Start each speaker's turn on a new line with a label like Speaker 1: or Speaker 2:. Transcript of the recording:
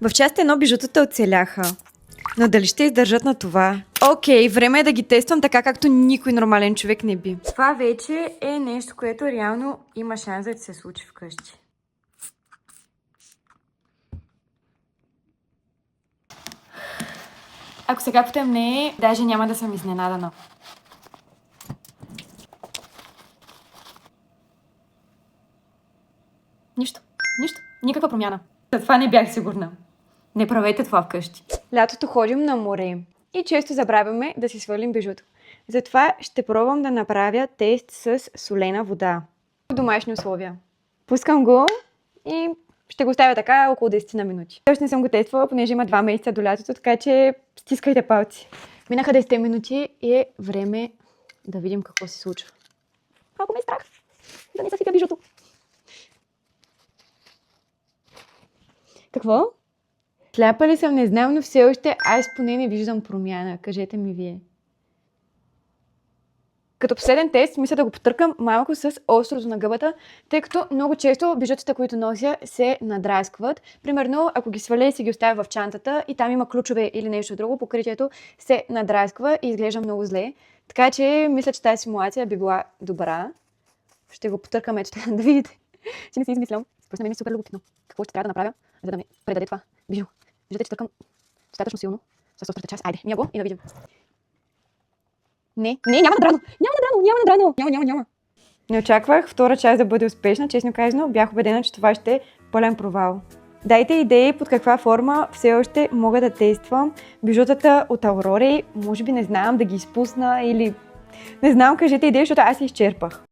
Speaker 1: В част едно бижутата оцеляха. Но дали ще издържат на това? Окей, време е да ги тествам така, както никой нормален човек не би. Това вече е нещо, което реално има шанс да се случи вкъщи. Ако сега потемне, даже няма да съм изненадана. Нищо. Никаква промяна. За това не бях сигурна. Не правете това вкъщи. Лятото ходим на море и често забравяме да си свалим бижуто. Затова ще пробвам да направя тест с солена вода. В домашни условия. Пускам го и ще го оставя така около 10 на минути. Още не съм го тествала, понеже има 2 месеца до лятото, така че стискайте палци. Минаха 10 минути и е време да видим какво се случва. Малко ме е страх да не съсипя бижуто. Какво? Сляпали съм, не знам, но все още аз поне не виждам промяна. Кажете ми вие. Като последен тест, мисля да го потъркам малко с острото на гъбата, тъй като много често бижутата, които нося, се надраскват. Примерно, ако ги сваля и си ги оставя в чантата и там има ключове или нещо друго, покритието се надрасква и изглежда много зле. Така че, мисля, че тази симулация би била добра. Ще го потъркам ето да видите, че не си измислям. Просто мен е супер любопитно. Какво ще трябва да направя, за да ме предаде това бижу? Виждате, че търкам достатъчно силно с острата част. Айде, мия го и да видим. Не, няма надрано. Няма. Не очаквах втора част да бъде успешна, честно казано, бях убедена, че това ще е пълен провал. Дайте идеи под каква форма все още мога да тествам бижутата от Аврори. Може би не знам да ги изпусна или... Не знам, кажете идеи, защото аз се изчерпах.